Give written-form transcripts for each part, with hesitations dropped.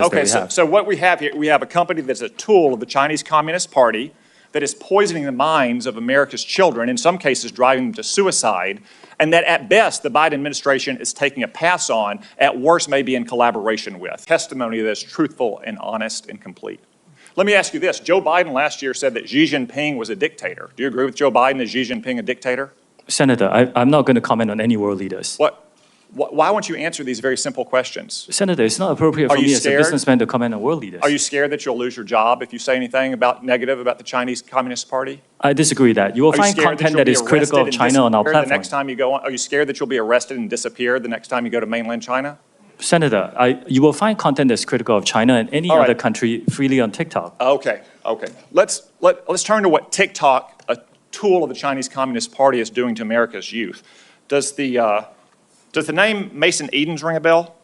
Okay, so what we have here, we have a company that's a tool of the Chinese Communist Party that is poisoning the minds of America's children, in some cases driving them to suicide, and that at best the Biden administration is taking a pass on, at worst maybe in collaboration with. Testimony that is truthful and honest and complete. Let me ask you this. Joe Biden last year said that Xi Jinping was a dictator. Do you agree with Joe Biden? Is Xi Jinping a dictator? Senator, I'm not going to comment on any world leaders. Why won't you answer these very simple questions? Senator, it's not appropriate for me as a businessman to comment on world leaders. Are you scared that you'll lose your job if you say anything negative about the Chinese Communist Party? I disagree that. You will find content that is critical of China on our platform. The next time you go on, are you scared that you'll be arrested and disappear the next time you go to mainland China? Senator, you will find content that's critical of China and any other country freely on TikTok. Okay. Let's turn to what TikTok, a tool of the Chinese Communist Party, is doing to America's youth. Does the name Mason Edens ring a bell?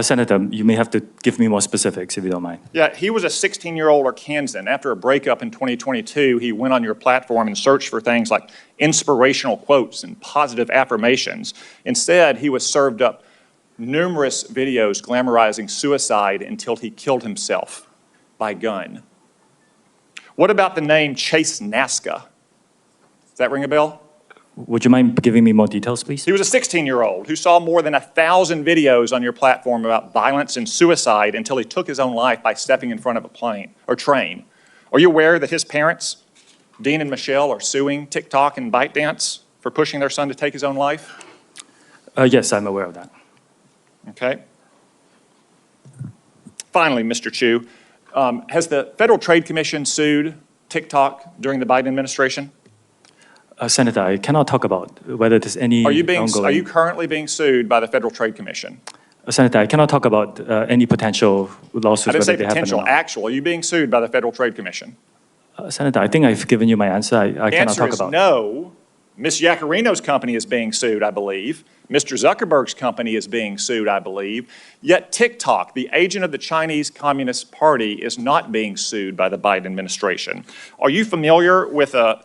Senator, you may have to give me more specifics if you don't mind. Yeah, he was a 16-year-old Arkansan. After a breakup in 2022, he went on your platform and searched for things like inspirational quotes and positive affirmations. Instead, he was served up numerous videos glamorizing suicide until he killed himself by gun. What about the name Chase Nazca? Does that ring a bell? Would you mind giving me more details, please? He was a 16-year-old who saw more than 1,000 videos on your platform about violence and suicide until he took his own life by stepping in front of a plane or train. Are you aware that his parents, Dean and Michelle, are suing TikTok and ByteDance for pushing their son to take his own life? Yes, I'm aware of that. Okay. Finally, Mr. Chu, has the Federal Trade Commission sued TikTok during the Biden administration? Senator, I cannot talk about whether there's any ongoing... Are you currently being sued by the Federal Trade Commission? Senator, I cannot talk about any potential lawsuits. I didn't say potential, actual. Are you being sued by the Federal Trade Commission? Senator, I think I've given you my answer. I cannot talk about... The answer is no. Ms. Yacarino's company is being sued, I believe. Mr. Zuckerberg's company is being sued, I believe. Yet TikTok, the agent of the Chinese Communist Party, is not being sued by the Biden administration. Are you familiar with the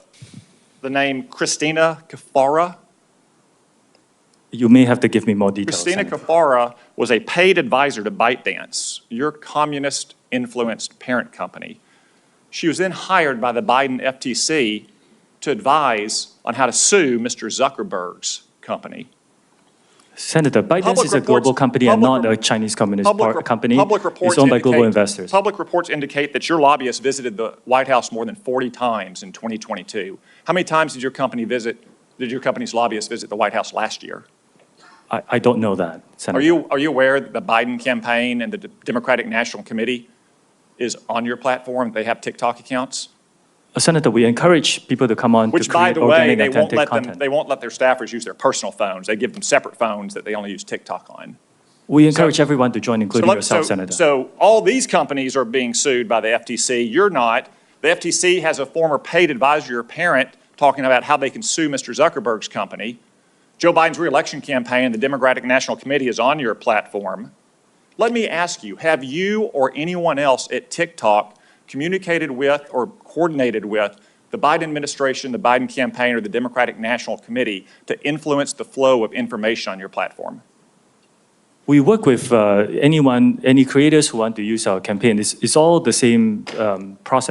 name Christina Kafara? You may have to give me more details. Christina Kafara was a paid advisor to ByteDance, your communist-influenced parent company. She was then hired by the Biden FTC to advise on how to sue Mr. Zuckerberg's company. Senator, ByteDance is a global company and not a Chinese Communist company. It's owned by global investors. Public reports indicate that your lobbyists visited the White House more than 40 times in 2022. How many times did your company's lobbyists visit the White House last year? I don't know that, Senator. Are you aware that the Biden campaign and the Democratic National Committee is on your platform? They have TikTok accounts? Senator, we encourage people to come on to create organic, authentic content. They won't let their staffers use their personal phones. They give them separate phones that they only use TikTok on. We encourage everyone to join, including yourself, Senator. So all these companies are being sued by the FTC. You're not. The FTC has a former paid advisor, your parent, talking about how they can sue Mr. Zuckerberg's company. Joe Biden's re-election campaign, the Democratic National Committee, is on your platform. Let me ask you, have you or anyone else at TikTok communicated with or coordinated with the Biden administration, the Biden campaign, or the Democratic National Committee to influence the flow of information on your platform? We work with any creators who want to use our campaign. It's all the same process.